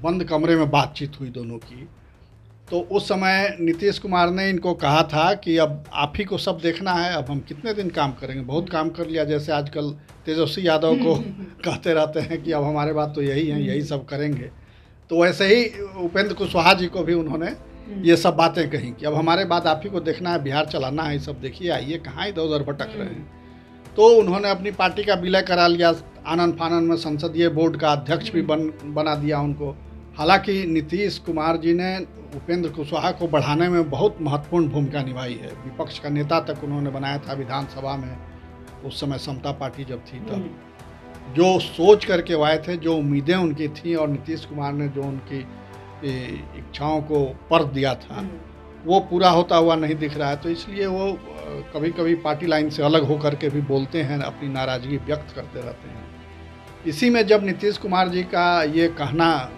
बंद कमरे में बातचीत हुई दोनों की। तो उस समय नीतीश कुमार ने इनको कहा था कि अब आप ही को सब देखना है, अब हम कितने दिन काम करेंगे, बहुत काम कर लिया। जैसे आजकल तेजस्वी यादव को कहते रहते हैं कि अब हमारे बात तो यही है, यही सब करेंगे। तो वैसे ही उपेंद्र कुशवाहा जी को भी उन्होंने ये सब बातें कही कि अब हमारे बाद आप ही को देखना है, बिहार चलाना है, ये सब देखिए, आइए, कहाँ इधर उधर भटक रहे हैं। तो उन्होंने अपनी पार्टी का विलय करा लिया, आनन फानन में संसदीय बोर्ड का अध्यक्ष भी बना दिया उनको। हालांकि नीतीश कुमार जी ने उपेंद्र कुशवाहा को बढ़ाने में बहुत महत्वपूर्ण भूमिका निभाई है। विपक्ष का नेता तक उन्होंने बनाया था विधानसभा में, उस समय समता पार्टी जब थी तब। जो सोच करके वो आए थे, जो उम्मीदें उनकी थी, और नीतीश कुमार ने जो उनकी इच्छाओं को पर दिया था, वो पूरा होता हुआ नहीं दिख रहा है। तो इसलिए वो कभी कभी पार्टी लाइन से अलग होकर के भी बोलते हैं, अपनी नाराज़गी व्यक्त करते रहते हैं। इसी में जब नीतीश कुमार जी का ये कहना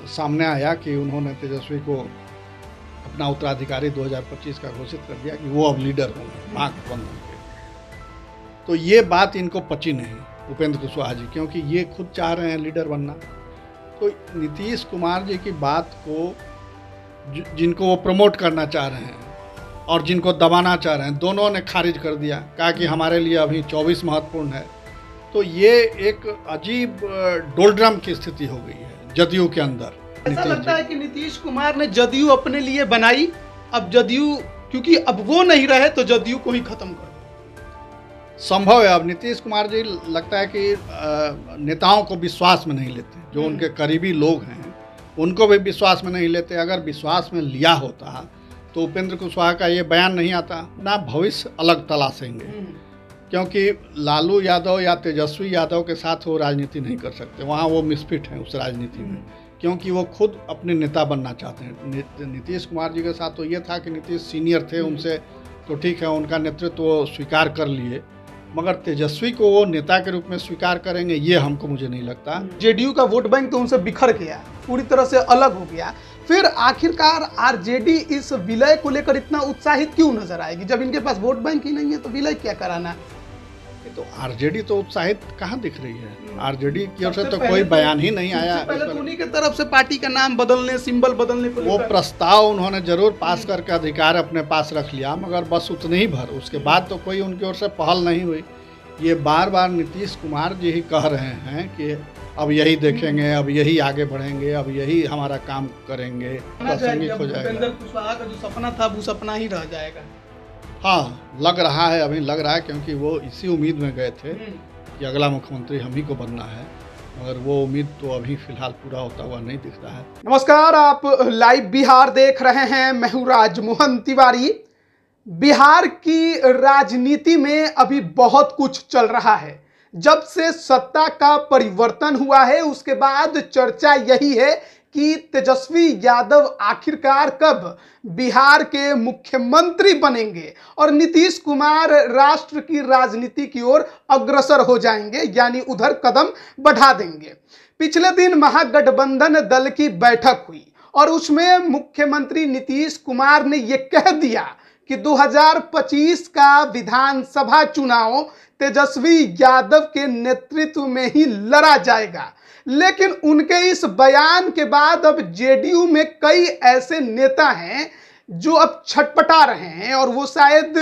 सामने आया कि उन्होंने तेजस्वी को अपना उत्तराधिकारी 2025 का घोषित कर दिया कि वो अब लीडर होंगे, नाक बंद होंगे, तो ये बात इनको पची नहीं उपेंद्र कुशवाहा जी, क्योंकि ये खुद चाह रहे हैं लीडर बनना। तो नीतीश कुमार जी की बात को जिनको वो प्रमोट करना चाह रहे हैं और जिनको दबाना चाह रहे हैं, दोनों ने खारिज कर दिया, कहा कि हमारे लिए अभी 24 महत्वपूर्ण है। तो ये एक अजीब डोलड्रम की स्थिति हो गई है जदयू के अंदर। ऐसा लगता है कि नीतीश कुमार ने जदयू अपने लिए बनाई, अब जदयू क्योंकि अब वो नहीं रहे तो जदयू को ही खत्म कर संभव है। अब नीतीश कुमार जी लगता है कि नेताओं को विश्वास में नहीं लेते, जो उनके करीबी लोग हैं उनको भी विश्वास में नहीं लेते। अगर विश्वास में लिया होता तो उपेंद्र कुशवाहा का ये बयान नहीं आता, ना भविष्य अलग तलाशेंगे, क्योंकि लालू यादव या तेजस्वी यादव के साथ वो राजनीति नहीं कर सकते। वहाँ वो मिसफिट हैं उस राजनीति में, क्योंकि वो खुद अपने नेता बनना चाहते हैं। नीतीश कुमार जी के साथ तो ये था कि नीतीश सीनियर थे, उनसे तो ठीक है, उनका नेतृत्व वो स्वीकार कर लिए, मगर तेजस्वी को वो नेता के रूप में स्वीकार करेंगे ये हमको मुझे नहीं लगता। जेडीयू का वोट बैंक तो उनसे बिखर गया, पूरी तरह से अलग हो गया। फिर आखिरकार आरजेडी इस विलय को लेकर इतना उत्साहित क्यों नजर आएगी? जब इनके पास वोट बैंक ही नहीं है तो विलय क्या कराना? तो आरजेडी तो उत्साहित कहाँ दिख रही है? आरजेडी की ओर से तो कोई बयान ही नहीं आया। पहले तो उन्हीं की तरफ से पार्टी का नाम बदलने, सिंबल बदलने को वो प्रस्ताव उन्होंने जरूर पास करके अधिकार अपने पास रख लिया, मगर बस उतने ही भर, उसके बाद तो कोई उनकी ओर से पहल नहीं हुई। ये बार बार नीतीश कुमार जी ही कह रहे हैं कि अब यही देखेंगे, अब यही आगे बढ़ेंगे, अब यही हमारा काम करेंगे, प्रासंगिक हो जाएगा। उपेंद्र कुशवाहा का जो सपना था वो सपना ही रह जाएगा। हाँ, लग रहा है, अभी लग रहा है, क्योंकि वो इसी उम्मीद में गए थे कि अगला मुख्यमंत्री हम ही को बनना है, मगर वो उम्मीद तो अभी फिलहाल पूरा होता हुआ नहीं दिख रहा है। नमस्कार, आप लाइव बिहार देख रहे हैं। मैं हूं राजमोहन तिवारी। बिहार की राजनीति में अभी बहुत कुछ चल रहा है। जब से सत्ता का परिवर्तन हुआ है उसके बाद चर्चा यही है कि तेजस्वी यादव आखिरकार कब बिहार के मुख्यमंत्री बनेंगे और नीतीश कुमार राष्ट्र की राजनीति की ओर अग्रसर हो जाएंगे, यानी उधर कदम बढ़ा देंगे। पिछले दिन महागठबंधन दल की बैठक हुई और उसमें मुख्यमंत्री नीतीश कुमार ने यह कह दिया कि 2025 का विधानसभा चुनाव तेजस्वी यादव के नेतृत्व में ही लड़ा जाएगा। लेकिन उनके इस बयान के बाद अब जेडीयू में कई ऐसे नेता हैं जो अब छटपटा रहे हैं और वो शायद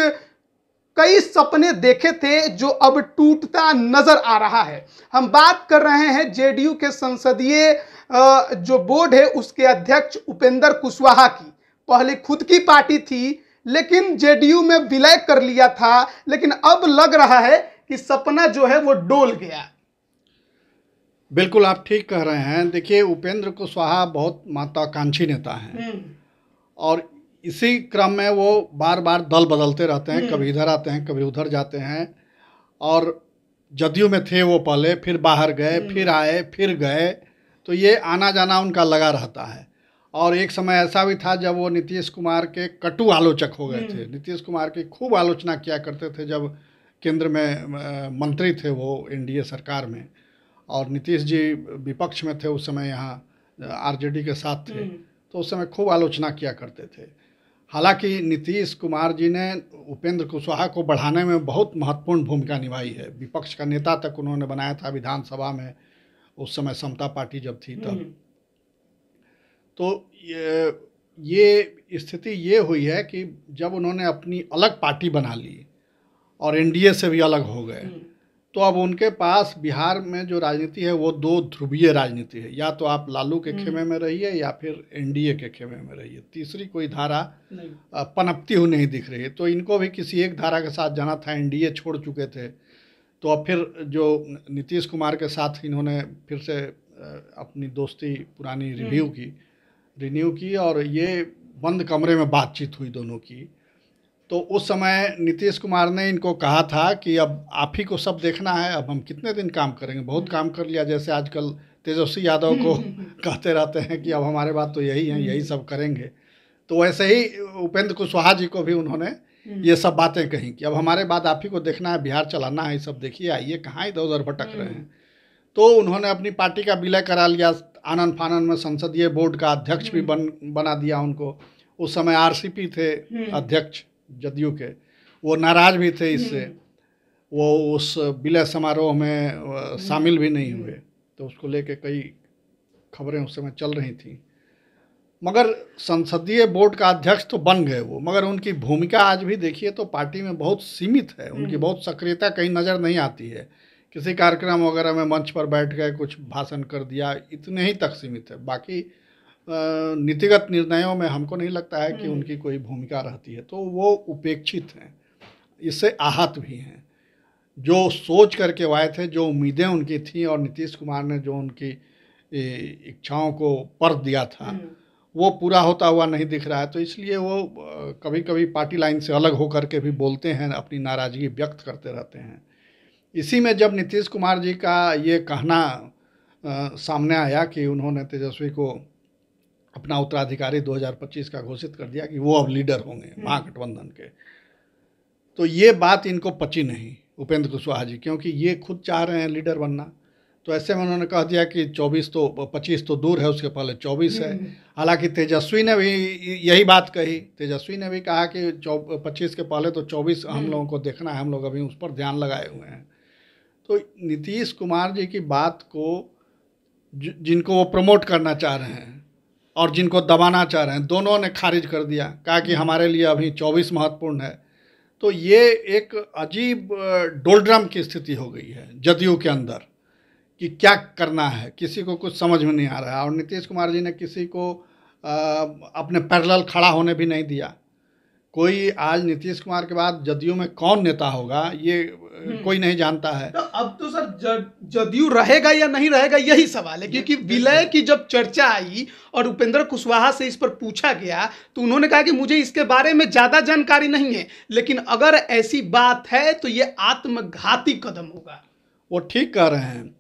कई सपने देखे थे जो अब टूटता नजर आ रहा है। हम बात कर रहे हैं जेडीयू के संसदीय जो बोर्ड है उसके अध्यक्ष उपेंद्र कुशवाहा की। पहले खुद की पार्टी थी लेकिन जेडीयू में विलय कर लिया था, लेकिन अब लग रहा है कि सपना जो है वो डोल गया। बिल्कुल, आप ठीक कह रहे हैं। देखिए, उपेंद्र कुशवाहा बहुत महत्वाकांक्षी नेता हैं और इसी क्रम में वो बार बार दल बदलते रहते हैं, कभी इधर आते हैं, कभी उधर जाते हैं। और जदयू में थे वो पहले, फिर बाहर गए, फिर आए, फिर गए, तो ये आना जाना उनका लगा रहता है। और एक समय ऐसा भी था जब वो नीतीश कुमार के कटु आलोचक हो गए थे। नीतीश कुमार की खूब आलोचना किया करते थे जब केंद्र में मंत्री थे वो एनडीए सरकार में, और नीतीश जी विपक्ष में थे उस समय, यहाँ आरजेडी के साथ थे, तो उस समय खूब आलोचना किया करते थे। हालांकि नीतीश कुमार जी ने उपेंद्र कुशवाहा को बढ़ाने में बहुत महत्वपूर्ण भूमिका निभाई है। विपक्ष का नेता तक उन्होंने बनाया था विधानसभा में, उस समय समता पार्टी जब थी तब। तो ये स्थिति ये हुई है कि जब उन्होंने अपनी अलग पार्टी बना ली और एनडीए से भी अलग हो गए, तो अब उनके पास बिहार में जो राजनीति है वो दो ध्रुवीय राजनीति है। या तो आप लालू के खेमे में रहिए या फिर एनडीए के खेमे में रहिए, तीसरी कोई धारा पनपती हुई नहीं दिख रही है। तो इनको भी किसी एक धारा के साथ जाना था, एनडीए छोड़ चुके थे, तो अब फिर जो नीतीश कुमार के साथ इन्होंने फिर से अपनी दोस्ती पुरानी रिन्यू की और ये बंद कमरे में बातचीत हुई दोनों की। तो उस समय नीतीश कुमार ने इनको कहा था कि अब आप ही को सब देखना है, अब हम कितने दिन काम करेंगे, बहुत काम कर लिया। जैसे आजकल तेजस्वी यादव को कहते रहते हैं कि अब हमारे बात तो यही है, यही सब करेंगे। तो वैसे ही उपेंद्र कुशवाहा जी को भी उन्होंने ये सब बातें कही कि अब हमारे बाद आप ही को देखना है, बिहार चलाना है, ये सब देखिए, आइए, कहाँ इधर उधर भटक रहे हैं। तो उन्होंने अपनी पार्टी का विलय करा लिया, आनन फानन में संसदीय बोर्ड का अध्यक्ष भी बना दिया उनको। उस समय आरसीपी थे अध्यक्ष जदयू के, वो नाराज भी थे इससे, वो उस विलय समारोह में शामिल भी नहीं हुए। तो उसको लेके कई खबरें उस समय चल रही थी। मगर संसदीय बोर्ड का अध्यक्ष तो बन गए वो, मगर उनकी भूमिका आज भी देखिए तो पार्टी में बहुत सीमित है। उनकी बहुत सक्रियता कहीं नज़र नहीं आती है। किसी कार्यक्रम वगैरह में मंच पर बैठ गए, कुछ भाषण कर दिया, इतने ही तक सीमित है। बाकी नीतिगत निर्णयों में हमको नहीं लगता है कि उनकी कोई भूमिका रहती है। तो वो उपेक्षित हैं, इससे आहत भी हैं। जो सोच करके आए थे, जो उम्मीदें उनकी थीं और नीतीश कुमार ने जो उनकी इच्छाओं को पर्द दिया था, वो पूरा होता हुआ नहीं दिख रहा है। तो इसलिए वो कभी कभी पार्टी लाइन से अलग होकर के भी बोलते हैं, अपनी नाराज़गी व्यक्त करते रहते हैं। इसी में जब नीतीश कुमार जी का ये कहना सामने आया कि उन्होंने तेजस्वी को अपना उत्तराधिकारी 2025 का घोषित कर दिया कि वो अब लीडर होंगे महागठबंधन के, तो ये बात इनको पची नहीं उपेंद्र कुशवाहा जी, क्योंकि ये खुद चाह रहे हैं लीडर बनना। तो ऐसे में उन्होंने कह दिया कि 25 तो दूर है, उसके पहले 24 है। हालांकि तेजस्वी ने भी यही बात कही, तेजस्वी ने भी कहा कि 25 के पहले तो 24 हम लोगों को देखना है, हम लोग अभी उस पर ध्यान लगाए हुए हैं। तो नीतीश कुमार जी की बात को जिनको वो प्रमोट करना चाह रहे हैं और जिनको दबाना चाह रहे हैं, दोनों ने खारिज कर दिया, कहा कि हमारे लिए अभी 24 महत्वपूर्ण है। तो ये एक अजीब डोलड्रम की स्थिति हो गई है जदयू के अंदर कि क्या करना है, किसी को कुछ समझ में नहीं आ रहा है। और नीतीश कुमार जी ने किसी को अपने पैरेलल खड़ा होने भी नहीं दिया। कोई आज नीतीश कुमार के बाद जदयू में कौन नेता होगा ये कोई नहीं जानता है। तो अब तो सर जदयू रहेगा या नहीं रहेगा यही सवाल है, क्योंकि विलय की जब चर्चा आई और उपेंद्र कुशवाहा से इस पर पूछा गया तो उन्होंने कहा कि मुझे इसके बारे में ज़्यादा जानकारी नहीं है, लेकिन अगर ऐसी बात है तो ये आत्मघाती कदम होगा। वो ठीक कह रहे हैं,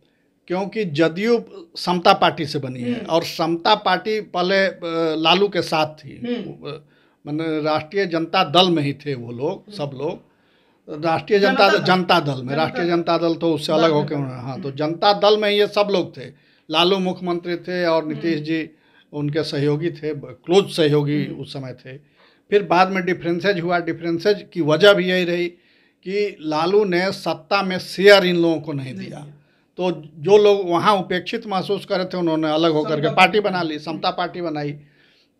क्योंकि जदयू समता पार्टी से बनी है और समता पार्टी पहले लालू के साथ थी। मैंने राष्ट्रीय जनता दल में ही थे वो लोग, सब लोग राष्ट्रीय जनता दल में, राष्ट्रीय जनता दल तो उससे अलग होकर, हाँ, तो जनता दल में ये सब लोग थे। लालू मुख्यमंत्री थे और नीतीश जी उनके सहयोगी थे, क्लोज सहयोगी उस समय थे। फिर बाद में डिफरेंसेज हुआ, डिफरेंसेज की वजह भी यही रही कि लालू ने सत्ता में शेयर इन लोगों को नहीं दिया। तो जो लोग वहाँ उपेक्षित महसूस कर रहे थे उन्होंने अलग होकर के पार्टी बना ली, समता पार्टी बनाई।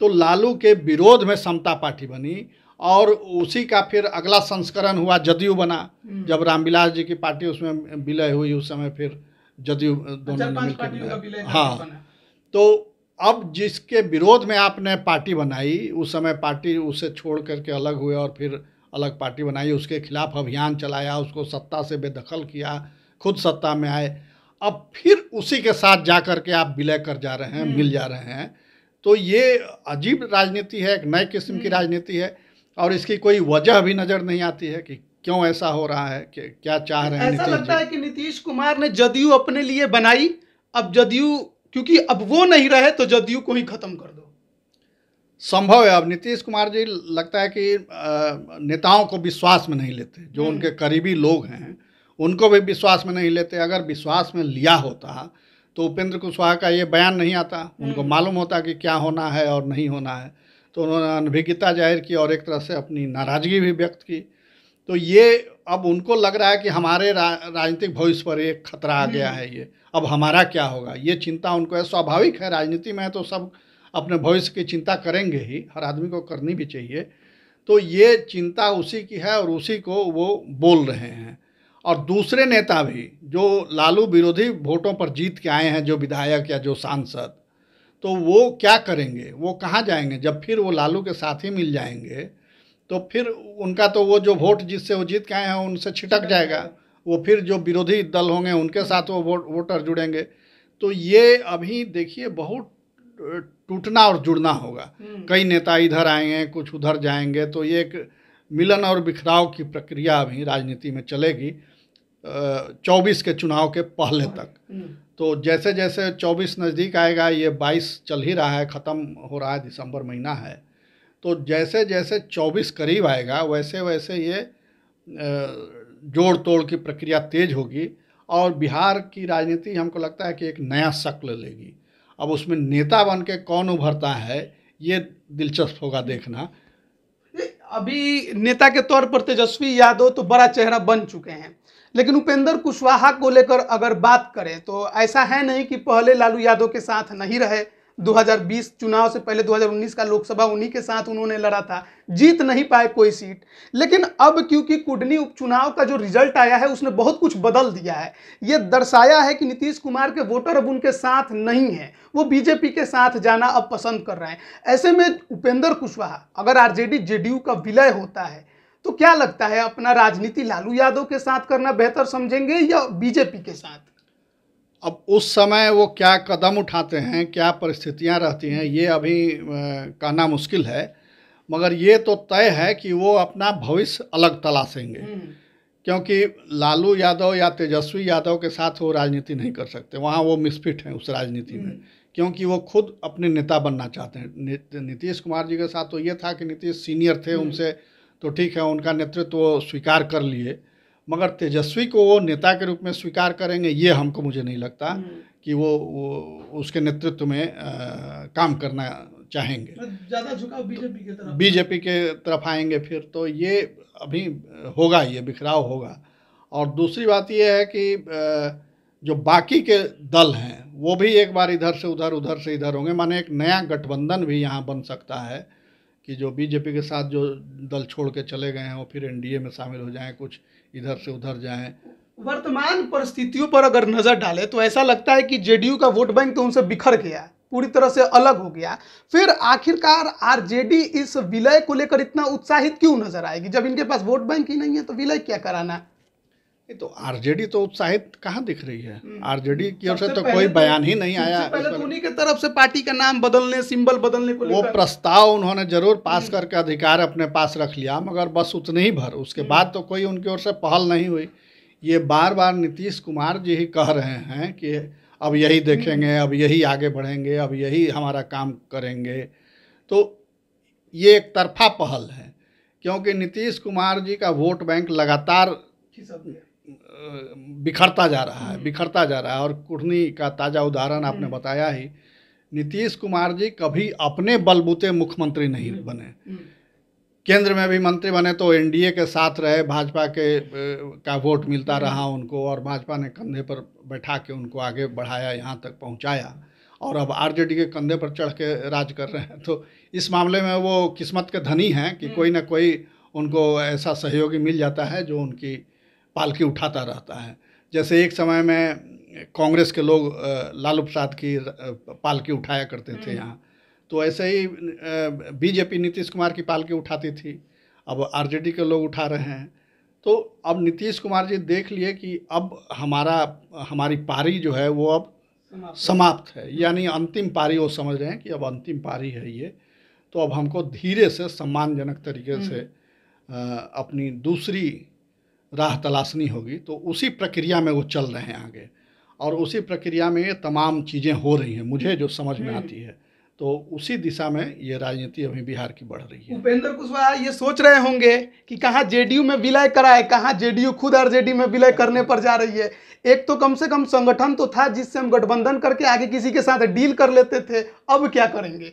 तो लालू के विरोध में समता पार्टी बनी और उसी का फिर अगला संस्करण हुआ, जदयू बना। जब रामविलास जी की पार्टी उसमें विलय हुई उस समय फिर जदयू दोनों ने मिलकर, हाँ। तो अब जिसके विरोध में आपने पार्टी बनाई, उस समय पार्टी उसे छोड़ करके अलग हुए और फिर अलग पार्टी बनाई, उसके खिलाफ अभियान चलाया, उसको सत्ता से बेदखल किया, खुद सत्ता में आए, अब फिर उसी के साथ जा कर के आप विलय कर जा रहे हैं, मिल जा रहे हैं। तो ये अजीब राजनीति है, एक नए किस्म की राजनीति है और इसकी कोई वजह भी नज़र नहीं आती है कि क्यों ऐसा हो रहा है, कि क्या चाह रहे हैं। ऐसा लगता है कि नीतीश कुमार ने जदयू अपने लिए बनाई, अब जदयू क्योंकि अब वो नहीं रहे तो जदयू को ही खत्म कर दो। संभव है। अब नीतीश कुमार जी लगता है कि नेताओं को विश्वास में नहीं लेते, जो उनके करीबी लोग हैं उनको भी विश्वास में नहीं लेते। अगर विश्वास में लिया होता तो उपेंद्र कुशवाहा का ये बयान नहीं आता, उनको मालूम होता कि क्या होना है और नहीं होना है। तो उन्होंने अनभिज्ञता जाहिर की और एक तरह से अपनी नाराज़गी भी व्यक्त की। तो ये अब उनको लग रहा है कि हमारे राजनीतिक भविष्य पर एक खतरा आ गया है, ये अब हमारा क्या होगा, ये चिंता उनको है। स्वाभाविक है, राजनीति में है तो सब अपने भविष्य की चिंता करेंगे ही, हर आदमी को करनी भी चाहिए। तो ये चिंता उसी की है और उसी को वो बोल रहे हैं। और दूसरे नेता भी जो लालू विरोधी वोटों पर जीत के आए हैं, जो विधायक या जो सांसद, तो वो क्या करेंगे, वो कहाँ जाएंगे जब फिर वो लालू के साथ ही मिल जाएंगे, तो फिर उनका तो वो जो वोट जिससे वो जीत के आए हैं उनसे छिटक जाएगा, वो फिर जो विरोधी दल होंगे उनके साथ वो वोटर जुड़ेंगे। तो ये अभी देखिए बहुत टूटना और जुड़ना होगा। कई नेता इधर आएंगे, कुछ उधर जाएंगे, तो ये एक मिलन और बिखराव की प्रक्रिया अभी राजनीति में चलेगी 24 के चुनाव के पहले तक। तो जैसे जैसे 24 नज़दीक आएगा, ये 22 चल ही रहा है, ख़त्म हो रहा है, दिसंबर महीना है, तो जैसे जैसे 24 करीब आएगा वैसे वैसे ये जोड़ तोड़ की प्रक्रिया तेज होगी और बिहार की राजनीति हमको लगता है कि एक नया शक्ल लेगी। अब उसमें नेता बन के कौन उभरता है, ये दिलचस्प होगा देखना। अभी नेता के तौर पर तेजस्वी यादव तो बड़ा चेहरा बन चुके हैं, लेकिन उपेंद्र कुशवाहा को लेकर अगर बात करें तो ऐसा है नहीं कि पहले लालू यादव के साथ नहीं रहे। 2020 चुनाव से पहले 2019 का लोकसभा उन्हीं के साथ उन्होंने लड़ा था, जीत नहीं पाए कोई सीट। लेकिन अब क्योंकि कुडनी उपचुनाव का जो रिजल्ट आया है उसने बहुत कुछ बदल दिया है। ये दर्शाया है कि नीतीश कुमार के वोटर अब उनके साथ नहीं है, वो बीजेपी के साथ जाना अब पसंद कर रहे हैं। ऐसे में उपेंद्र कुशवाहा अगर आरजेडी जेडीयू का विलय होता है तो क्या लगता है, अपना राजनीति लालू यादव के साथ करना बेहतर समझेंगे या बीजेपी के साथ? अब उस समय वो क्या कदम उठाते हैं, क्या परिस्थितियां रहती हैं, ये अभी कहना मुश्किल है, मगर ये तो तय है कि वो अपना भविष्य अलग तलाशेंगे। क्योंकि लालू यादव या तेजस्वी यादव के साथ वो राजनीति नहीं कर सकते, वहाँ वो मिसफिट हैं उस राजनीति में, क्योंकि वो खुद अपने नेता बनना चाहते हैं। नीतीश कुमार जी के साथ तो ये था कि नीतीश सीनियर थे, उनसे तो ठीक है, उनका नेतृत्व वो स्वीकार कर लिए, मगर तेजस्वी को वो नेता के रूप में स्वीकार करेंगे ये हमको मुझे नहीं लगता कि वो उसके नेतृत्व में काम करना चाहेंगे। ज़्यादा झुकाव बीजेपी के तरफ आएंगे फिर, तो ये अभी होगा, ये बिखराव होगा। और दूसरी बात ये है कि जो बाकी के दल हैं वो भी एक बार इधर से उधर, उधर से इधर होंगे, माने एक नया गठबंधन भी यहाँ बन सकता है कि जो बीजेपी के साथ जो दल छोड़ के चले गए हैं वो फिर एनडीए में शामिल हो जाएं, कुछ इधर से उधर जाएं। वर्तमान परिस्थितियों पर अगर नजर डालें तो ऐसा लगता है कि जेडीयू का वोट बैंक तो उनसे बिखर गया, पूरी तरह से अलग हो गया। फिर आखिरकार आरजेडी इस विलय को लेकर इतना उत्साहित क्यों नजर आएगी? जब इनके पास वोट बैंक ही नहीं है तो विलय क्या कराना? तो आरजेडी तो उत्साहित कहाँ दिख रही है, आरजेडी की ओर से तो कोई बयान ही नहीं आया। पहले तो उन्हीं के तरफ से पार्टी का नाम बदलने, सिंबल बदलने को वो प्रस्ताव उन्होंने जरूर पास करके अधिकार अपने पास रख लिया, मगर बस उतने ही भर, उसके बाद तो कोई उनकी ओर से पहल नहीं हुई। ये बार बार नीतीश कुमार जी ही कह रहे हैं कि अब यही देखेंगे, अब यही आगे बढ़ेंगे, अब यही हमारा काम करेंगे। तो ये एक तरफा पहल है, क्योंकि नीतीश कुमार जी का वोट बैंक लगातार बिखरता जा रहा है। और कुढ़नी का ताज़ा उदाहरण आपने बताया ही। नीतीश कुमार जी कभी अपने बलबूते मुख्यमंत्री नहीं बने, केंद्र में भी मंत्री बने तो एनडीए के साथ रहे, भाजपा का वोट मिलता रहा उनको, और भाजपा ने कंधे पर बैठा के उनको आगे बढ़ाया, यहाँ तक पहुँचाया। और अब आरजेडी के कंधे पर चढ़ के राज कर रहे हैं। तो इस मामले में वो किस्मत के धनी हैं कि कोई ना कोई उनको ऐसा सहयोगी मिल जाता है जो उनकी पालकी उठाता रहता है। जैसे एक समय में कांग्रेस के लोग लालू प्रसाद की पालकी उठाया करते थे यहाँ, तो ऐसे ही बीजेपी नीतीश कुमार की पालकी उठाती थी, अब आरजेडी के लोग उठा रहे हैं। तो अब नीतीश कुमार जी देख लिए कि अब हमारी पारी जो है वो अब समाप्त है, यानी अंतिम पारी वो समझ रहे हैं कि अब अंतिम पारी है ये, तो अब हमको धीरे से सम्मानजनक तरीके से अपनी दूसरी राह तलाशनी होगी। तो उसी प्रक्रिया में वो चल रहे हैं आगे, और उसी प्रक्रिया में ये तमाम चीज़ें हो रही हैं मुझे जो समझ में आती है। तो उसी दिशा में ये राजनीति अभी बिहार की बढ़ रही है। उपेंद्र कुशवाहा ये सोच रहे होंगे कि कहाँ जेडीयू में विलय कराए, कहाँ जेडीयू खुद आरजेडी में विलय करने पर जा रही है। एक तो कम से कम संगठन तो था जिससे हम गठबंधन करके आगे किसी के साथ डील कर लेते थे, अब क्या करेंगे?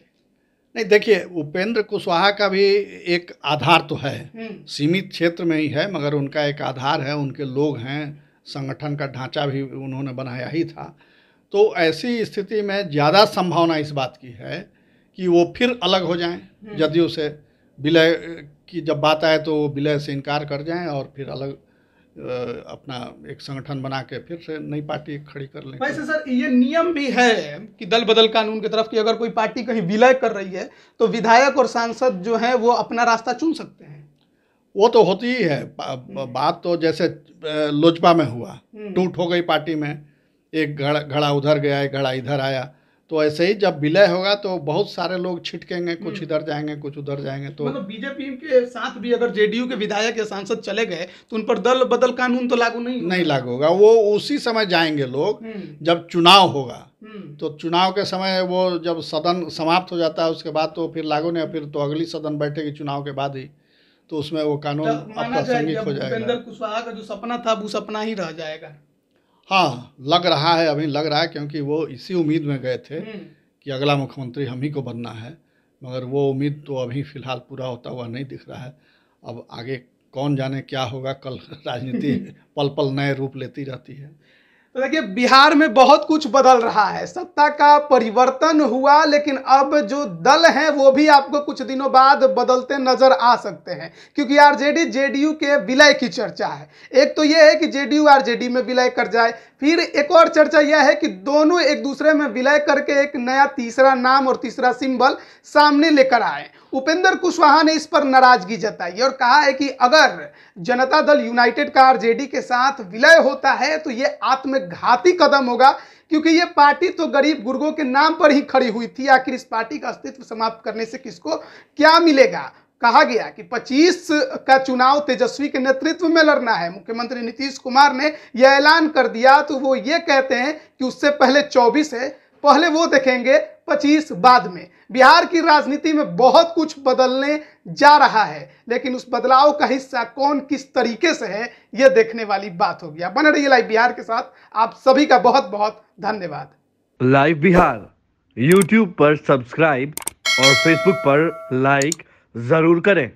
नहीं, देखिए, उपेंद्र कुशवाहा का भी एक आधार तो है, सीमित क्षेत्र में ही है, मगर उनका एक आधार है, उनके लोग हैं, संगठन का ढांचा भी उन्होंने बनाया ही था। तो ऐसी स्थिति में ज़्यादा संभावना इस बात की है कि वो फिर अलग हो जाएं जदयू से। विलय की जब बात आए तो वो विलय से इनकार कर जाएं और फिर अलग अपना एक संगठन बना के फिर से नई पार्टी खड़ी कर लें। वैसे सर ये नियम भी है कि दल बदल कानून की तरफ कि अगर कोई पार्टी कहीं विलय कर रही है तो विधायक और सांसद जो है वो अपना रास्ता चुन सकते हैं। वो तो होती ही है बात, तो जैसे लोजपा में हुआ, टूट हो गई पार्टी में, एक घड़ा उधर गया, एक घड़ा इधर आया। तो ऐसे ही जब विलय होगा तो बहुत सारे लोग छिटकेंगे, कुछ इधर जाएंगे, कुछ उधर जाएंगे। तो मतलब बीजेपी के साथ भी अगर जेडीयू के विधायक या सांसद चले गए तो उन पर दल बदल कानून तो लागू नहीं लागू होगा। वो उसी समय जाएंगे लोग जब चुनाव होगा। तो चुनाव के समय वो जब सदन समाप्त हो जाता है उसके बाद तो फिर लागू नहीं, फिर तो अगली सदन बैठेगी चुनाव के बाद ही, तो उसमें वो कानून अप्रासंगिक हो जाएगा। उपेंद्र कुशवाहा का जो सपना था वो सपना ही रह जाएगा। हाँ, लग रहा है, अभी लग रहा है, क्योंकि वो इसी उम्मीद में गए थे कि अगला मुख्यमंत्री हम ही को बनना है, मगर वो उम्मीद तो अभी फ़िलहाल पूरा होता हुआ नहीं दिख रहा है। अब आगे कौन जाने क्या होगा, कल राजनीति पल पल नए रूप लेती रहती है। तो देखिए बिहार में बहुत कुछ बदल रहा है, सत्ता का परिवर्तन हुआ, लेकिन अब जो दल हैं वो भी आपको कुछ दिनों बाद बदलते नजर आ सकते हैं, क्योंकि आरजेडी जेडीयू के विलय की चर्चा है। एक तो ये है कि जेडीयू आरजेडी में विलय कर जाए, फिर एक और चर्चा यह है कि दोनों एक दूसरे में विलय करके एक नया तीसरा नाम और तीसरा सिंबल सामने लेकर आए। उपेंद्र कुशवाहा ने इस पर नाराजगी जताई और कहा है कि अगर जनता दल यूनाइटेड का आरजेडी के साथ विलय होता है तो ये आत्मघाती कदम होगा, क्योंकि ये पार्टी तो गरीब गुर्गों के नाम पर ही खड़ी हुई थी। आखिर इस पार्टी का अस्तित्व समाप्त करने से किसको क्या मिलेगा। कहा गया कि 25 का चुनाव तेजस्वी के नेतृत्व में लड़ना है। मुख्यमंत्री नीतीश कुमार ने यह ऐलान कर दिया, तो वो ये कहते हैं कि उससे पहले 24 है, पहले वो देखेंगे, 25 बाद में। बिहार की राजनीति में बहुत कुछ बदलने जा रहा है, लेकिन उस बदलाव का हिस्सा कौन किस तरीके से है यह देखने वाली बात होगी। आप बने रहिए लाइव बिहार के साथ। आप सभी का बहुत बहुत धन्यवाद। लाइव बिहार यूट्यूब पर सब्सक्राइब और फेसबुक पर लाइक जरूर करें।